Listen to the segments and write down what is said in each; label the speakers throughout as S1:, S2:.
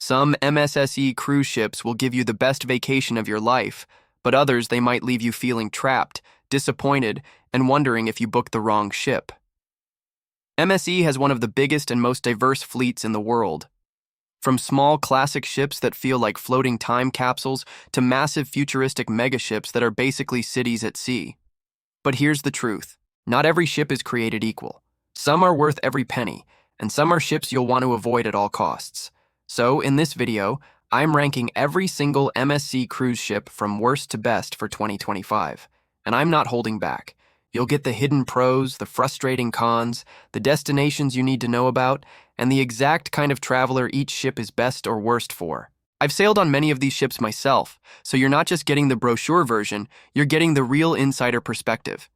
S1: Some MSC cruise ships will give you the best vacation of your life, but others they might leave you feeling trapped, disappointed, and wondering if you booked the wrong ship. MSC has one of the biggest and most diverse fleets in the world. From small classic ships that feel like floating time capsules to massive futuristic megaships that are basically cities at sea. But here's the truth. Not every ship is created equal. Some are worth every penny, and some are ships you'll want to avoid at all costs. So, in this video, I'm ranking every single MSC cruise ship from worst to best for 2025. And I'm not holding back. You'll get the hidden pros, the frustrating cons, the destinations you need to know about, and the exact kind of traveler each ship is best or worst for. I've sailed on many of these ships myself, so you're not just getting the brochure version, you're getting the real insider perspective.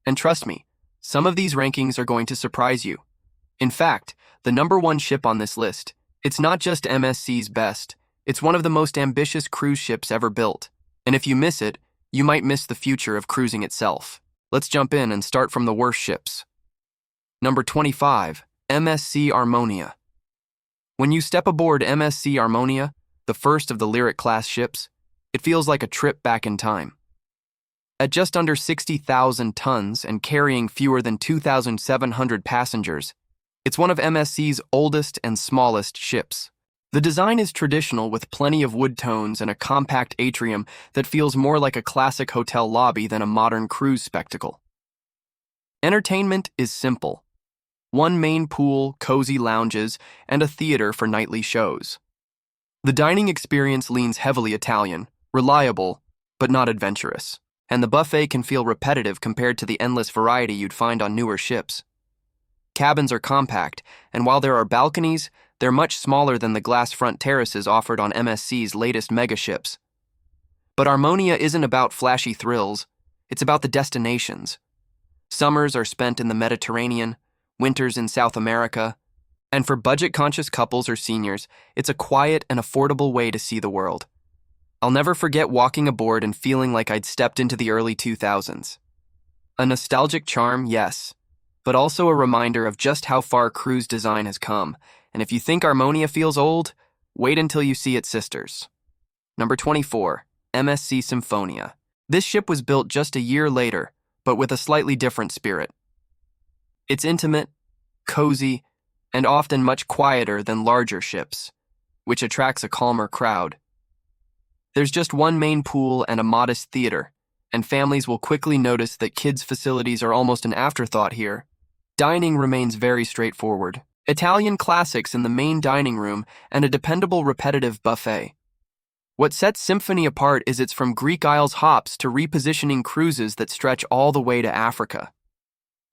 S1: And trust me, some of these rankings are going to surprise you. In fact, the #1 ship on this list, it's not just MSC's best, it's one of the most ambitious cruise ships ever built. And if you miss it, you might miss the future of cruising itself. Let's jump in and start from the worst ships. Number 25, MSC Harmonia. When you step aboard MSC Harmonia, the first of the Lyric-class ships, it feels like a trip back in time. At just under 60,000 tons and carrying fewer than 2,700 passengers, it's one of MSC's oldest and smallest ships. The design is traditional with plenty of wood tones and a compact atrium that feels more like a classic hotel lobby than a modern cruise spectacle. Entertainment is simple. One main pool, cozy lounges, and a theater for nightly shows. The dining experience leans heavily Italian, reliable, but not adventurous, and the buffet can feel repetitive compared to the endless variety you'd find on newer ships. Cabins are compact, and while there are balconies, they're much smaller than the glass front terraces offered on MSC's latest megaships. But Harmonia isn't about flashy thrills, it's about the destinations. Summers are spent in the Mediterranean, winters in South America, and for budget-conscious couples or seniors, it's a quiet and affordable way to see the world. I'll never forget walking aboard and feeling like I'd stepped into the early 2000s. A nostalgic charm, yes, but also a reminder of just how far cruise design has come, and if you think Harmonia feels old, wait until you see its sisters. Number 24, MSC Symphonia. This ship was built just a year later, but with a slightly different spirit. It's intimate, cozy, and often much quieter than larger ships, which attracts a calmer crowd. There's just one main pool and a modest theater, and families will quickly notice that kids' facilities are almost an afterthought here. Dining remains very straightforward. Italian classics in the main dining room and a dependable repetitive buffet. What sets Symphony apart is its from Greek Isles hops to repositioning cruises that stretch all the way to Africa.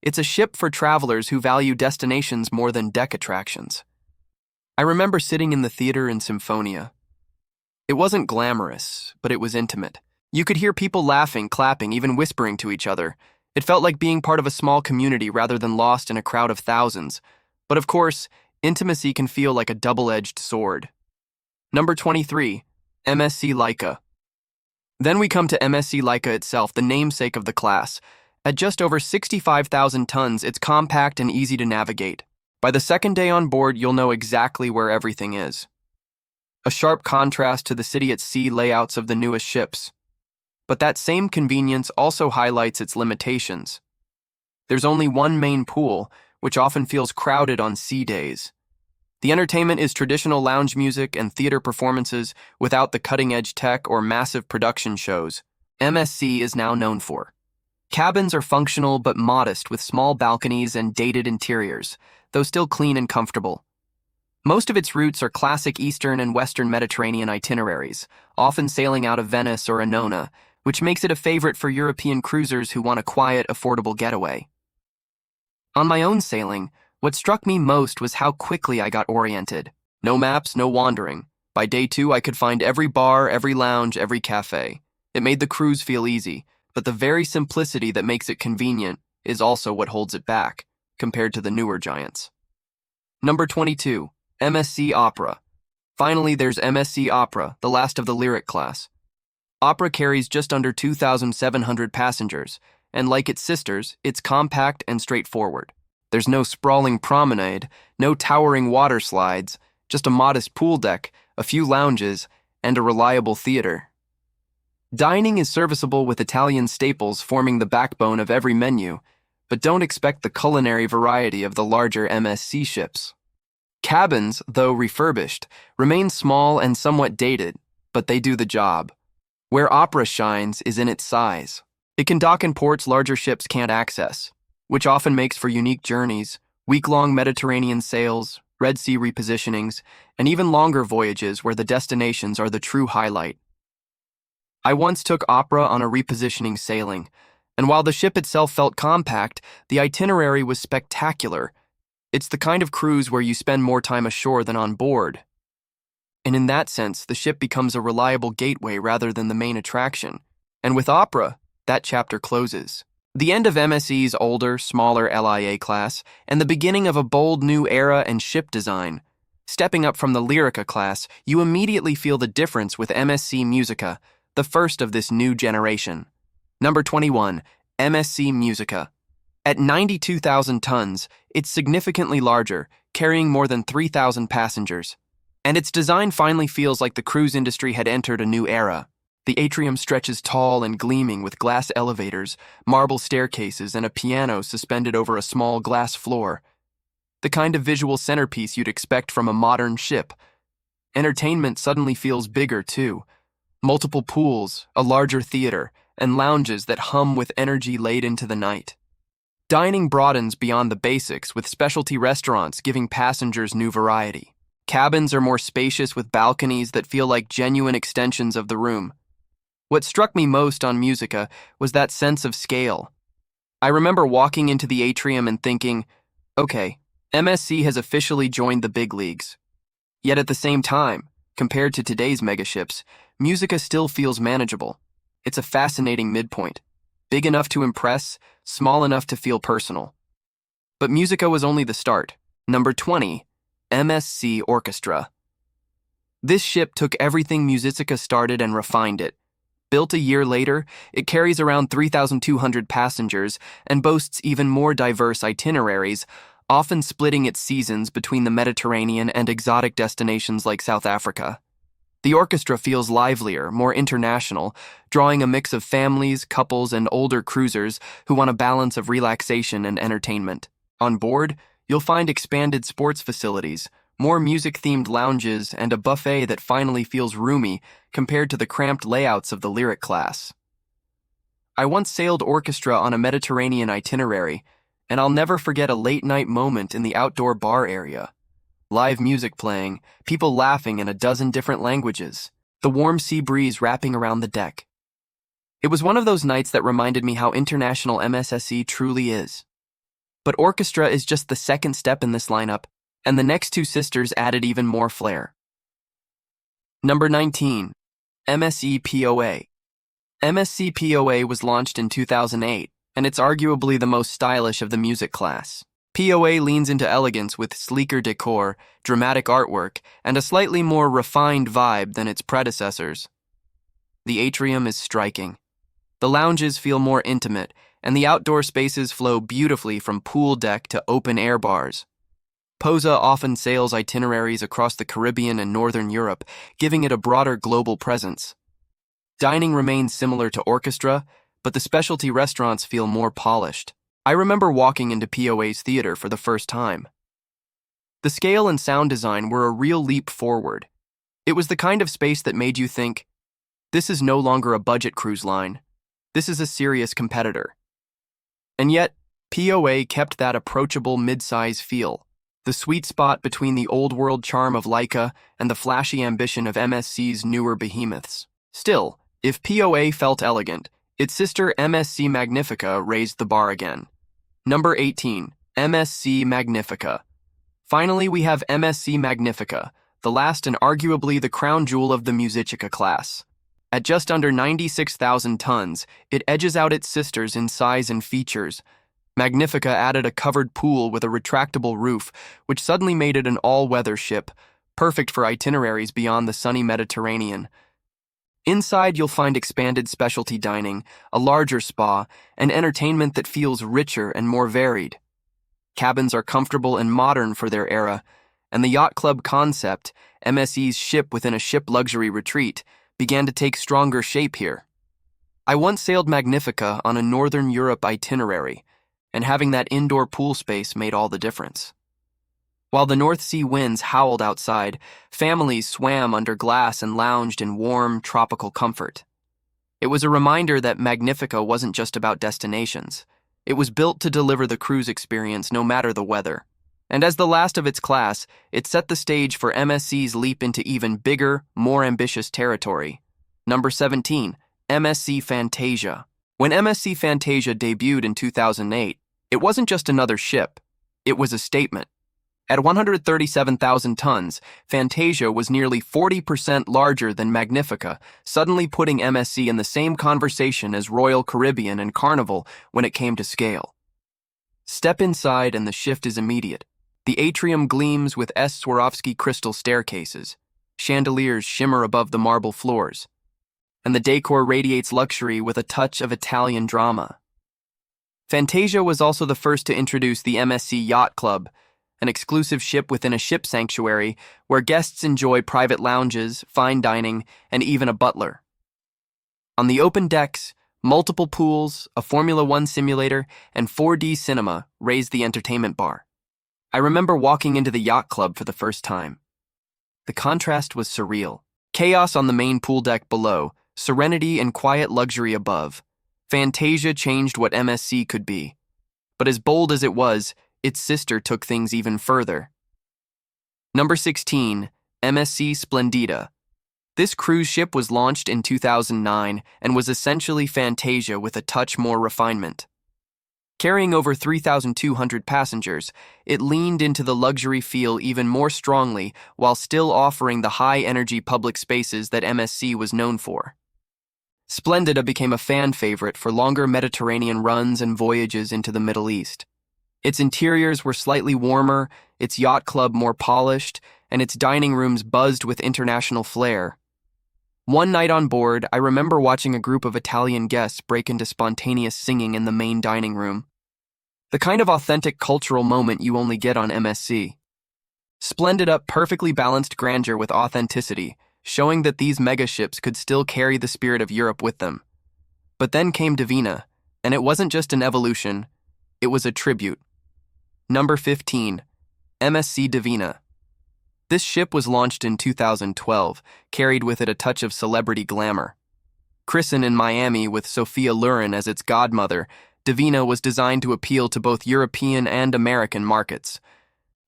S1: It's a ship for travelers who value destinations more than deck attractions. I remember sitting in the theater in Symphonia. It wasn't glamorous, but it was intimate. You could hear people laughing, clapping, even whispering to each other. It felt like being part of a small community rather than lost in a crowd of thousands. But of course, intimacy can feel like a double-edged sword. Number 23, MSC Laika. Then we come to MSC Laika itself, the namesake of the class. At just over 65,000 tons, it's compact and easy to navigate. By the second day on board, you'll know exactly where everything is. A sharp contrast to the city-at-sea layouts of the newest ships. But that same convenience also highlights its limitations. There's only one main pool, which often feels crowded on sea days. The entertainment is traditional lounge music and theater performances without the cutting-edge tech or massive production shows MSC is now known for. Cabins are functional but modest with small balconies and dated interiors, though still clean and comfortable. Most of its routes are classic Eastern and Western Mediterranean itineraries, often sailing out of Venice or Annona, which makes it a favorite for European cruisers who want a quiet, affordable getaway. On my own sailing, what struck me most was how quickly I got oriented. No maps, no wandering. By day 2, I could find every bar, every lounge, every cafe. It made the cruise feel easy, but the very simplicity that makes it convenient is also what holds it back, compared to the newer giants. Number 22, MSC Opera. Finally, there's MSC Opera, the last of the Lyric class. Opera carries just under 2,700 passengers, and like its sisters, it's compact and straightforward. There's no sprawling promenade, no towering water slides, just a modest pool deck, a few lounges, and a reliable theater. Dining is serviceable with Italian staples forming the backbone of every menu, but don't expect the culinary variety of the larger MSC ships. Cabins, though refurbished, remain small and somewhat dated, but they do the job. Where Opera shines is in its size. It can dock in ports larger ships can't access, which often makes for unique journeys, week-long Mediterranean sails, Red Sea repositionings, and even longer voyages where the destinations are the true highlight. I once took Opera on a repositioning sailing, and while the ship itself felt compact, the itinerary was spectacular. It's the kind of cruise where you spend more time ashore than on board. And in that sense, the ship becomes a reliable gateway rather than the main attraction. And with Opera, that chapter closes. The end of MSC's older, smaller LIA class, and the beginning of a bold new era and ship design. Stepping up from the Lyrica class, you immediately feel the difference with MSC Musica, the first of this new generation. Number 21, MSC Musica. At 92,000 tons, it's significantly larger, carrying more than 3,000 passengers. And its design finally feels like the cruise industry had entered a new era. The atrium stretches tall and gleaming with glass elevators, marble staircases, and a piano suspended over a small glass floor. The kind of visual centerpiece you'd expect from a modern ship. Entertainment suddenly feels bigger, too. Multiple pools, a larger theater, and lounges that hum with energy late into the night. Dining broadens beyond the basics, with specialty restaurants giving passengers new variety. Cabins are more spacious with balconies that feel like genuine extensions of the room. What struck me most on Musica was that sense of scale. I remember walking into the atrium and thinking, okay, MSC has officially joined the big leagues. Yet at the same time, compared to today's megaships, Musica still feels manageable. It's a fascinating midpoint. Big enough to impress, small enough to feel personal. But Musica was only the start. Number 20, MSC Orchestra. This ship took everything Musica started and refined it. Built a year later, it carries around 3,200 passengers and boasts even more diverse itineraries, often splitting its seasons between the Mediterranean and exotic destinations like South Africa. The orchestra feels livelier, more international, drawing a mix of families, couples, and older cruisers who want a balance of relaxation and entertainment. On board, you'll find expanded sports facilities, more music-themed lounges, and a buffet that finally feels roomy compared to the cramped layouts of the Lyric class. I once sailed orchestra on a Mediterranean itinerary, and I'll never forget a late-night moment in the outdoor bar area. Live music playing, people laughing in a dozen different languages, the warm sea breeze wrapping around the deck. It was one of those nights that reminded me how international MSSC truly is. But orchestra is just the second step in this lineup, and the next two sisters added even more flair. Number 19, MSC POA. MSC POA was launched in 2008, and it's arguably the most stylish of the music class. POA leans into elegance with sleeker decor, dramatic artwork, and a slightly more refined vibe than its predecessors. The atrium is striking. The lounges feel more intimate, and the outdoor spaces flow beautifully from pool deck to open-air bars. Posa often sails itineraries across the Caribbean and Northern Europe, giving it a broader global presence. Dining remains similar to orchestra, but the specialty restaurants feel more polished. I remember walking into POA's theater for the first time. The scale and sound design were a real leap forward. It was the kind of space that made you think, this is no longer a budget cruise line. This is a serious competitor. And yet, POA kept that approachable mid-size feel, the sweet spot between the old-world charm of Laika and the flashy ambition of MSC's newer behemoths. Still, if POA felt elegant, its sister MSC Magnifica raised the bar again. Number 18, MSC Magnifica. Finally, we have MSC Magnifica, the last and arguably the crown jewel of the Musica class. At just under 96,000 tons, it edges out its sisters in size and features. Magnifica added a covered pool with a retractable roof, which suddenly made it an all-weather ship, perfect for itineraries beyond the sunny Mediterranean. Inside, you'll find expanded specialty dining, a larger spa, and entertainment that feels richer and more varied. Cabins are comfortable and modern for their era, and the yacht club concept, MSC's ship within a ship luxury retreat, began to take stronger shape here. I once sailed Magnifica on a Northern Europe itinerary, and having that indoor pool space made all the difference. While the North Sea winds howled outside, families swam under glass and lounged in warm, tropical comfort. It was a reminder that Magnifica wasn't just about destinations. It was built to deliver the cruise experience no matter the weather. And as the last of its class, it set the stage for MSC's leap into even bigger, more ambitious territory. Number 17, MSC Fantasia. When MSC Fantasia debuted in 2008, it wasn't just another ship. It was a statement. At 137,000 tons, Fantasia was nearly 40% larger than Magnifica, suddenly putting MSC in the same conversation as Royal Caribbean and Carnival when it came to scale. Step inside and the shift is immediate. The atrium gleams with Swarovski crystal staircases. Chandeliers shimmer above the marble floors. And the decor radiates luxury with a touch of Italian drama. Fantasia was also the first to introduce the MSC Yacht Club, an exclusive ship within a ship sanctuary where guests enjoy private lounges, fine dining, and even a butler. On the open decks, multiple pools, a Formula One simulator, and 4D cinema raised the entertainment bar. I remember walking into the yacht club for the first time. The contrast was surreal. Chaos on the main pool deck below, serenity and quiet luxury above. Fantasia changed what MSC could be. But as bold as it was, its sister took things even further. Number 16, MSC Splendida. This cruise ship was launched in 2009 and was essentially Fantasia with a touch more refinement. Carrying over 3,200 passengers, it leaned into the luxury feel even more strongly while still offering the high-energy public spaces that MSC was known for. Splendida became a fan favorite for longer Mediterranean runs and voyages into the Middle East. Its interiors were slightly warmer, its yacht club more polished, and its dining rooms buzzed with international flair. One night on board, I remember watching a group of Italian guests break into spontaneous singing in the main dining room. The kind of authentic cultural moment you only get on MSC. Splendida perfectly balanced grandeur with authenticity, showing that these megaships could still carry the spirit of Europe with them. But then came Divina, and it wasn't just an evolution, it was a tribute. Number 15, MSC Divina. This ship was launched in 2012, carried with it a touch of celebrity glamour. Christened in Miami with Sophia Loren as its godmother, Divina was designed to appeal to both European and American markets.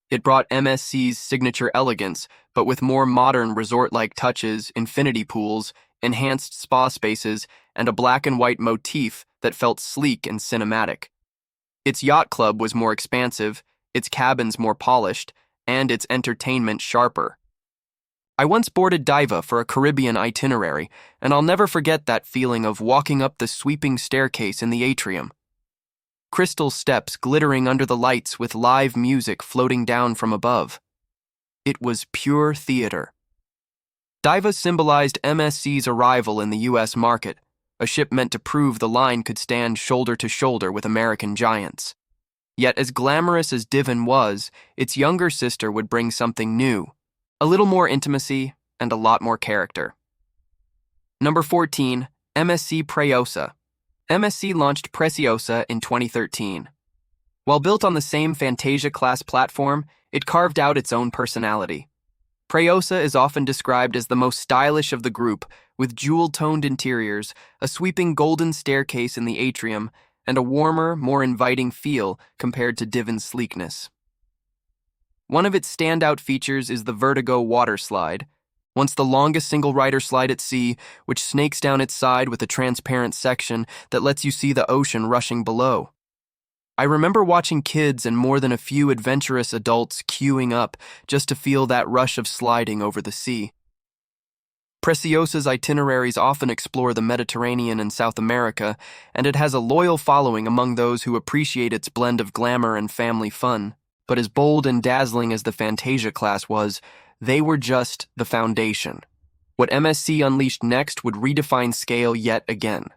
S1: It brought MSC's signature elegance, but with more modern resort-like touches, infinity pools, enhanced spa spaces, and a black and white motif that felt sleek and cinematic. Its yacht club was more expansive, its cabins more polished, and its entertainment sharper. I once boarded Diva for a Caribbean itinerary, and I'll never forget that feeling of walking up the sweeping staircase in the atrium. Crystal steps glittering under the lights with live music floating down from above. It was pure theater. Diva symbolized MSC's arrival in the U.S. market, a ship meant to prove the line could stand shoulder to shoulder with American giants. Yet as glamorous as Divin was, its younger sister would bring something new, a little more intimacy and a lot more character. Number 14, MSC Preciosa. MSC launched Preciosa in 2013. While built on the same Fantasia-class platform, it carved out its own personality. Preciosa is often described as the most stylish of the group, with jewel-toned interiors, a sweeping golden staircase in the atrium, and a warmer, more inviting feel compared to Divin's sleekness. One of its standout features is the Vertigo water slide, once the longest single-rider slide at sea, which snakes down its side with a transparent section that lets you see the ocean rushing below. I remember watching kids and more than a few adventurous adults queuing up just to feel that rush of sliding over the sea. Preciosa's itineraries often explore the Mediterranean and South America, and it has a loyal following among those who appreciate its blend of glamour and family fun. But as bold and dazzling as the Fantasia class was, they were just the foundation. What MSC unleashed next would redefine scale yet again.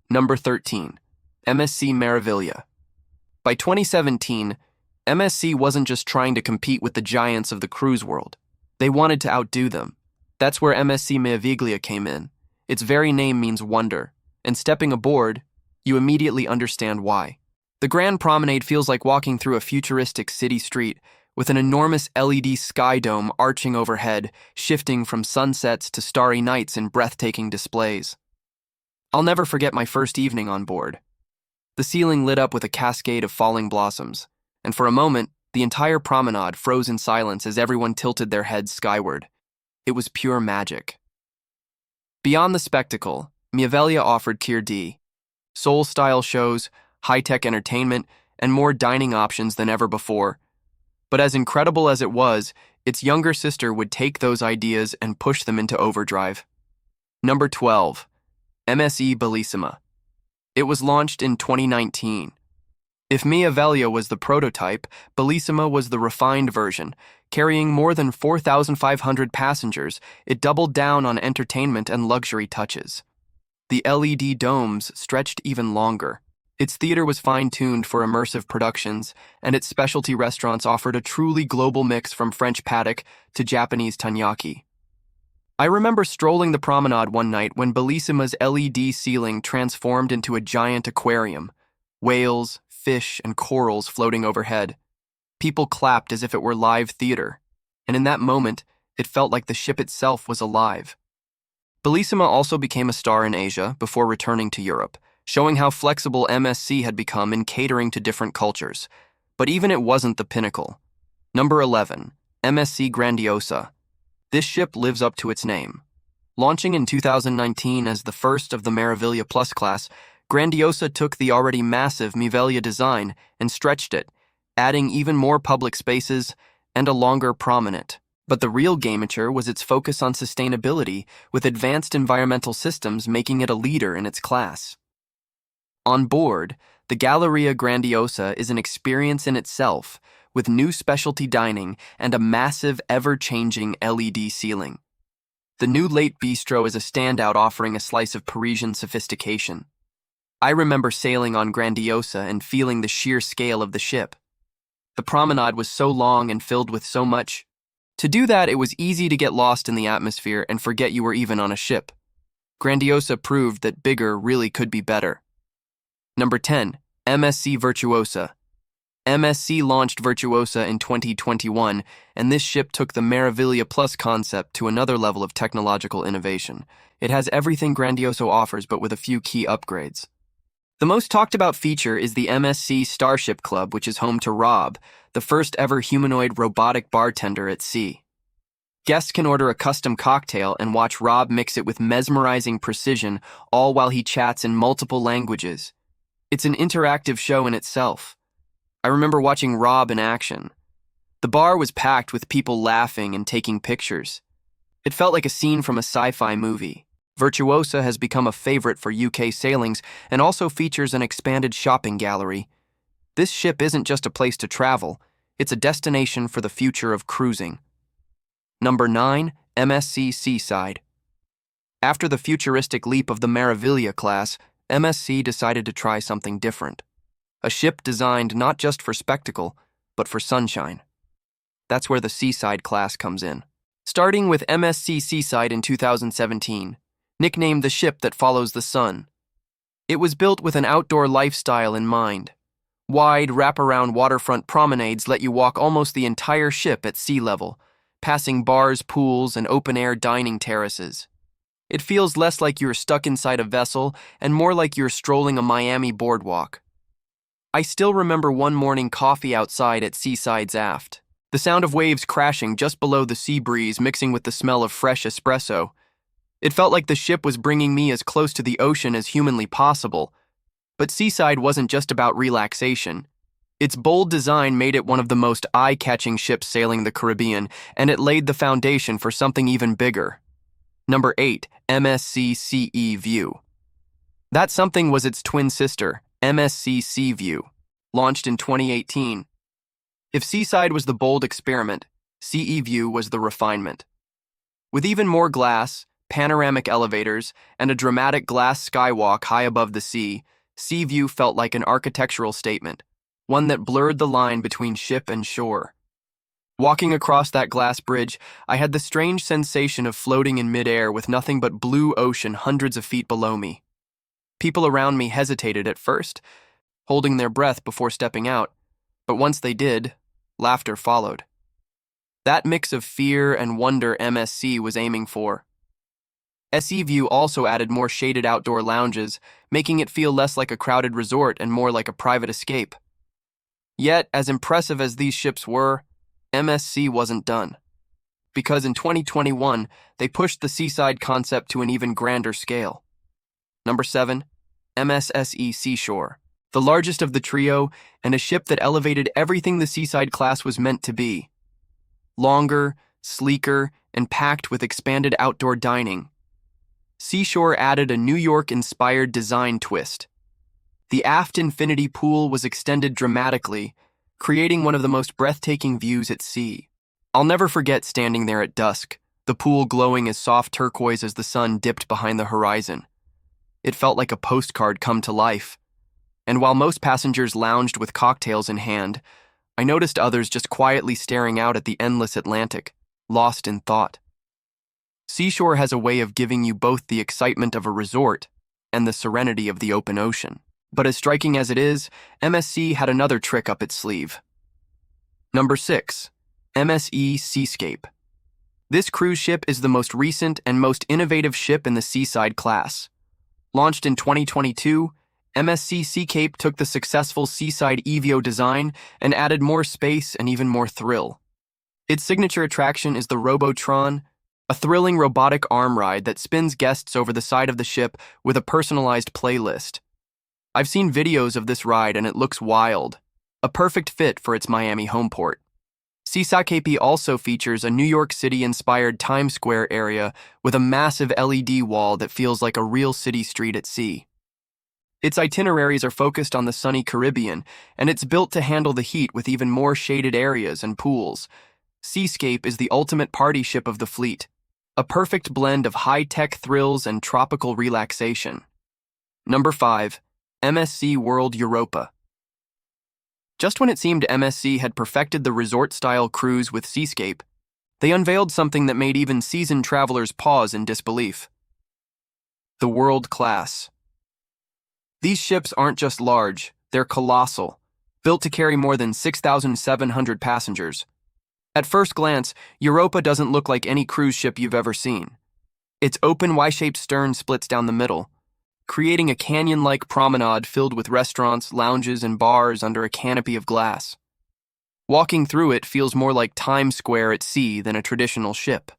S1: Number 13, MSC Meraviglia. By 2017, MSC wasn't just trying to compete with the giants of the cruise world. They wanted to outdo them. That's where MSC Meraviglia came in. Its very name means wonder, and stepping aboard, you immediately understand why. The Grand Promenade feels like walking through a futuristic city street with an enormous LED sky dome arching overhead, shifting from sunsets to starry nights in breathtaking displays. I'll never forget my first evening on board. The ceiling lit up with a cascade of falling blossoms, and for a moment, the entire promenade froze in silence as everyone tilted their heads skyward. It was pure magic. Beyond the spectacle, Meraviglia offered Tier D, soul-style shows, high-tech entertainment, and more dining options than ever before. But as incredible as it was, its younger sister would take those ideas and push them into overdrive. Number 12. MSC Bellissima. It was launched in 2019. If Meraviglia was the prototype, Bellissima was the refined version. Carrying more than 4,500 passengers, it doubled down on entertainment and luxury touches. The LED domes stretched even longer. Its theater was fine-tuned for immersive productions, and its specialty restaurants offered a truly global mix from French paddock to Japanese teppanyaki. I remember strolling the promenade one night when Bellissima's LED ceiling transformed into a giant aquarium. Whales, fish, and corals floating overhead. People clapped as if it were live theater, and in that moment, it felt like the ship itself was alive. Bellissima also became a star in Asia before returning to Europe, showing how flexible MSC had become in catering to different cultures. But even it wasn't the pinnacle. Number 11, MSC Grandiosa. This ship lives up to its name. Launching in 2019 as the first of the Meraviglia Plus class, Grandiosa took the already massive Meraviglia design and stretched it, adding even more public spaces and a longer promenade. But the real game-changer was its focus on sustainability, with advanced environmental systems making it a leader in its class. On board, the Galleria Grandiosa is an experience in itself, with new specialty dining and a massive, ever-changing LED ceiling. The new Late Bistro is a standout, offering a slice of Parisian sophistication. I remember sailing on Grandiosa and feeling the sheer scale of the ship. The promenade was so long and filled with so much. To do that, it was easy to get lost in the atmosphere and forget you were even on a ship. Grandiosa proved that bigger really could be better. Number 10. MSC Virtuosa. MSC launched Virtuosa in 2021, and this ship took the Meraviglia Plus concept to another level of technological innovation. It has everything Grandiosa offers, but with a few key upgrades. The most talked about feature is the MSC Starship Club, which is home to Rob, the first ever humanoid robotic bartender at sea. Guests can order a custom cocktail and watch Rob mix it with mesmerizing precision, all while he chats in multiple languages. It's an interactive show in itself. I remember watching Rob in action. The bar was packed with people laughing and taking pictures. It felt like a scene from a sci-fi movie. Virtuosa has become a favorite for UK sailings and also features an expanded shopping gallery. This ship isn't just a place to travel, it's a destination for the future of cruising. Number 9, MSC Seaside. After the futuristic leap of the Meraviglia class, MSC decided to try something different. A ship designed not just for spectacle, but for sunshine. That's where the Seaside class comes in. Starting with MSC Seaside in 2017, nicknamed the ship that follows the sun. It was built with an outdoor lifestyle in mind. Wide, wraparound waterfront promenades let you walk almost the entire ship at sea level, passing bars, pools, and open-air dining terraces. It feels less like you're stuck inside a vessel and more like you're strolling a Miami boardwalk. I still remember one morning coffee outside at Seaside's aft. The sound of waves crashing just below the sea breeze mixing with the smell of fresh espresso. It felt like the ship was bringing me as close to the ocean as humanly possible. But Seaside wasn't just about relaxation. Its bold design made it one of the most eye-catching ships sailing the Caribbean, and it laid the foundation for something even bigger. Number 8, MSC CE View. That something was its twin sister, MSC Sea View, launched in 2018. If Seaside was the bold experiment, CE View was the refinement. With even more glass, panoramic elevators, and a dramatic glass skywalk high above the sea, Sea View felt like an architectural statement. one that blurred the line between ship and shore. Walking across that glass bridge, I had the strange sensation of floating in midair with nothing but blue ocean hundreds of feet below me. People around me hesitated at first, holding their breath before stepping out, but once they did, laughter followed. That mix of fear and wonder MSC was aiming for. SE View also added more shaded outdoor lounges, making it feel less like a crowded resort and more like a private escape. Yet, as impressive as these ships were, MSC wasn't done. Because in 2021, they pushed the Seaside concept to an even grander scale. Number 7, MSC Seashore. The largest of the trio, and a ship that elevated everything the Seaside class was meant to be. Longer, sleeker, and packed with expanded outdoor dining. Seashore added a New York-inspired design twist. The aft infinity pool was extended dramatically, creating one of the most breathtaking views at sea. I'll never forget standing there at dusk, the pool glowing as soft turquoise as the sun dipped behind the horizon. It felt like a postcard come to life. And while most passengers lounged with cocktails in hand, I noticed others just quietly staring out at the endless Atlantic, lost in thought. Seashore has a way of giving you both the excitement of a resort and the serenity of the open ocean. But as striking as it is, MSC had another trick up its sleeve. Number 6, MSC Seascape. This cruise ship is the most recent and most innovative ship in the Seaside class. Launched in 2022, MSC Seascape took the successful Seaside Evio design and added more space and even more thrill. Its signature attraction is the Robotron, a thrilling robotic arm ride that spins guests over the side of the ship with a personalized playlist. I've seen videos of this ride and it looks wild, a perfect fit for its Miami homeport. Seascape also features a New York City-inspired Times Square area with a massive LED wall that feels like a real city street at sea. Its itineraries are focused on the sunny Caribbean, and it's built to handle the heat with even more shaded areas and pools. Seascape is the ultimate party ship of the fleet, a perfect blend of high-tech thrills and tropical relaxation. Number 5, MSC World Europa. Just when it seemed MSC had perfected the resort-style cruise with Seascape, they unveiled something that made even seasoned travelers pause in disbelief. The World Class. These ships aren't just large, they're colossal, built to carry more than 6,700 passengers. At first glance, Europa doesn't look like any cruise ship you've ever seen. Its open Y-shaped stern splits down the middle, creating a canyon-like promenade filled with restaurants, lounges, and bars under a canopy of glass. Walking through it feels more like Times Square at sea than a traditional ship.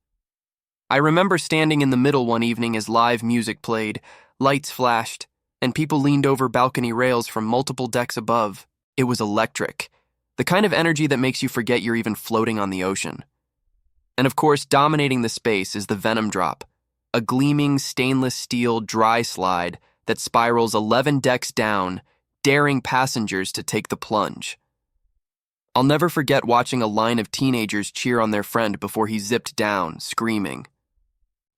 S1: I remember standing in the middle one evening as live music played, lights flashed, and people leaned over balcony rails from multiple decks above. It was electric, the kind of energy that makes you forget you're even floating on the ocean. And of course, dominating the space is the Venom Drop, a gleaming stainless steel dry slide that spirals 11 decks down, daring passengers to take the plunge. I'll never forget watching a line of teenagers cheer on their friend before he zipped down, screaming.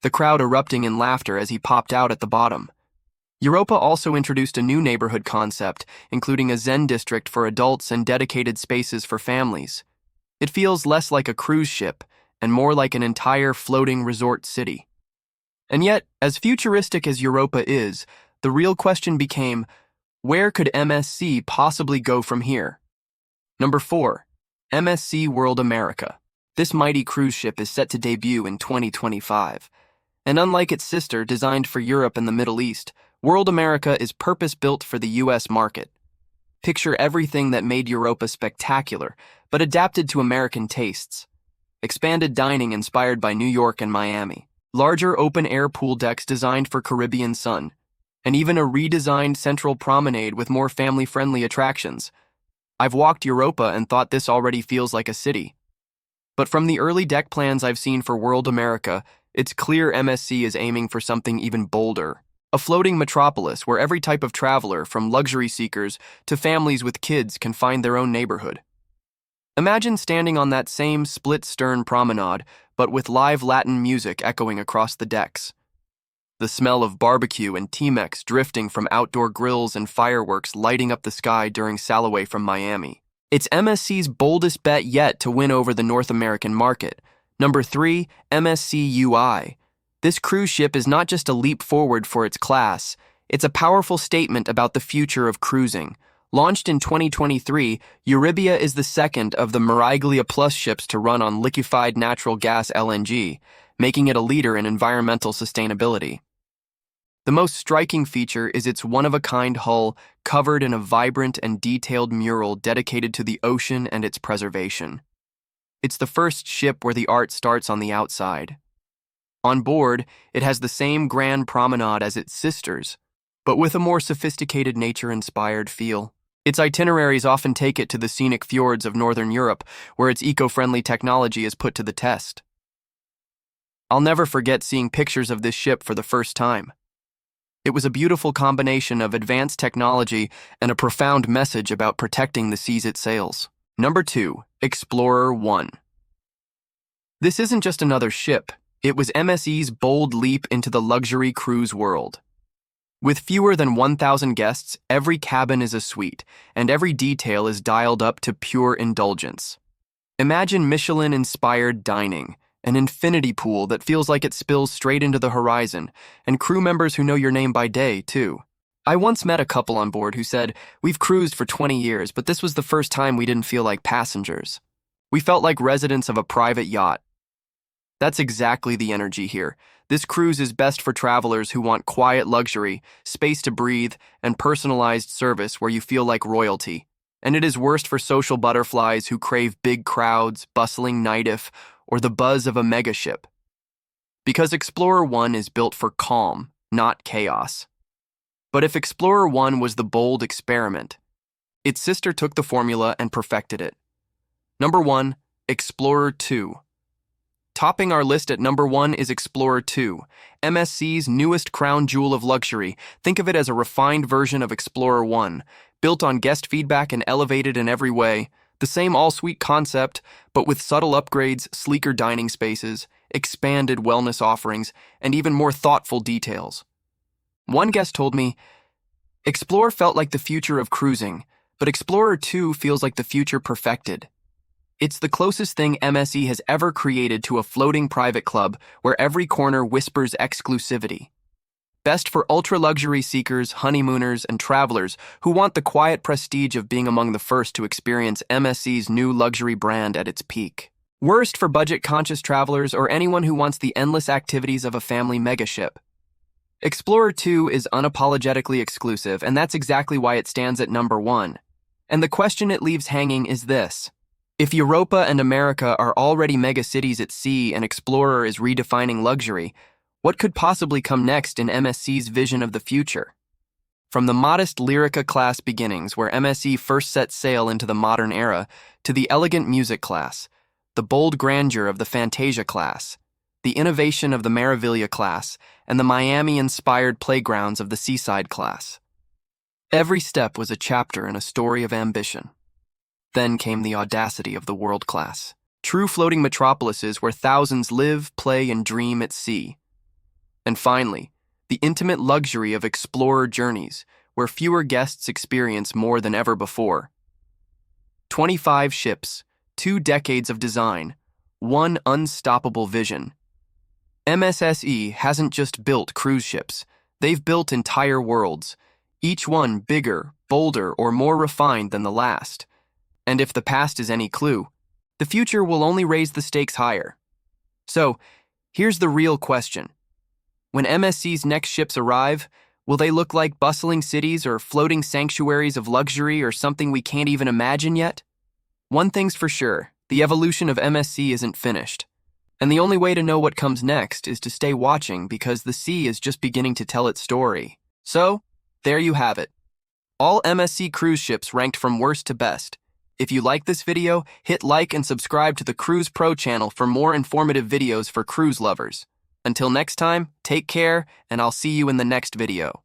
S1: The crowd erupting in laughter as he popped out at the bottom. Europa also introduced a new neighborhood concept, including a Zen district for adults and dedicated spaces for families. It feels less like a cruise ship and more like an entire floating resort city. And yet, as futuristic as Europa is, the real question became, where could MSC possibly go from here? Number 4, MSC World America. This mighty cruise ship is set to debut in 2025. And unlike its sister, designed for Europe and the Middle East, World America is purpose-built for the US market. Picture everything that made Europa spectacular, but adapted to American tastes. Expanded dining inspired by New York and Miami. Larger open-air pool decks designed for Caribbean sun, and even a redesigned central promenade with more family-friendly attractions. I've walked Europa and thought this already feels like a city. But from the early deck plans I've seen for World America, it's clear MSC is aiming for something even bolder. A floating metropolis where every type of traveler, from luxury seekers to families with kids, can find their own neighborhood. Imagine standing on that same split-stern promenade, but with live Latin music echoing across the decks. the smell of barbecue and Temex drifting from outdoor grills and fireworks lighting up the sky during sail away from Miami. It's MSC's boldest bet yet to win over the North American market. Number 3, MSC UI. This cruise ship is not just a leap forward for its class, it's a powerful statement about the future of cruising. Launched in 2023, Europa is the second of the Meraviglia Plus ships to run on liquefied natural gas LNG, making it a leader in environmental sustainability. The most striking feature is its one-of-a-kind hull covered in a vibrant and detailed mural dedicated to the ocean and its preservation. It's the first ship where the art starts on the outside. On board, it has the same grand promenade as its sisters, but with a more sophisticated nature-inspired feel. Its itineraries often take it to the scenic fjords of Northern Europe, where its eco-friendly technology is put to the test. I'll never forget seeing pictures of this ship for the first time. It was a beautiful combination of advanced technology and a profound message about protecting the seas it sails. Number 2, Explorer 1. This isn't just another ship, it was MSC's bold leap into the luxury cruise world. With fewer than 1,000 guests, every cabin is a suite, and every detail is dialed up to pure indulgence. Imagine Michelin-inspired dining, an infinity pool that feels like it spills straight into the horizon, and crew members who know your name by day, too. I once met a couple on board who said, "We've cruised for 20 years, but this was the first time we didn't feel like passengers. We felt like residents of a private yacht." That's exactly the energy here. This cruise is best for travelers who want quiet luxury, space to breathe, and personalized service where you feel like royalty. And it is worst for social butterflies who crave big crowds, bustling nightlife, or the buzz of a megaship. Because Explorer 1 is built for calm, not chaos. But if Explorer 1 was the bold experiment, its sister took the formula and perfected it. Number 1, Explorer 2. Topping our list at number 1 is Explorer 2, MSC's newest crown jewel of luxury. Think of it as a refined version of Explorer 1, built on guest feedback and elevated in every way. The same all-suite concept, but with subtle upgrades, sleeker dining spaces, expanded wellness offerings, and even more thoughtful details. One guest told me, "Explorer felt like the future of cruising, but Explorer 2 feels like the future perfected." It's the closest thing MSC has ever created to a floating private club where every corner whispers exclusivity. Best for ultra-luxury seekers, honeymooners, and travelers who want the quiet prestige of being among the first to experience MSC's new luxury brand at its peak. Worst for budget-conscious travelers or anyone who wants the endless activities of a family megaship. Explorer 2 is unapologetically exclusive, and that's exactly why it stands at number 1. And the question it leaves hanging is this. If Europa and America are already megacities at sea and Explorer is redefining luxury, what could possibly come next in MSC's vision of the future? From the modest Lyrica class beginnings, where MSC first set sail into the modern era, to the elegant music class, the bold grandeur of the Fantasia class, the innovation of the Meraviglia class, and the Miami-inspired playgrounds of the Seaside class. Every step was a chapter in a story of ambition. Then came the audacity of the world class, true floating metropolises where thousands live, play, and dream at sea. And finally, the intimate luxury of Explorer journeys, where fewer guests experience more than ever before. 25 ships, 2 decades of design, one unstoppable vision. MSSE hasn't just built cruise ships, they've built entire worlds, each one bigger, bolder, or more refined than the last. And if the past is any clue, the future will only raise the stakes higher. So, here's the real question. When MSC's next ships arrive, will they look like bustling cities or floating sanctuaries of luxury or something we can't even imagine yet? One thing's for sure, the evolution of MSC isn't finished. And the only way to know what comes next is to stay watching because the sea is just beginning to tell its story. So, there you have it. All MSC cruise ships ranked from worst to best. If you like this video, hit like and subscribe to the Cruise Pro channel for more informative videos for cruise lovers. Until next time, take care, and I'll see you in the next video.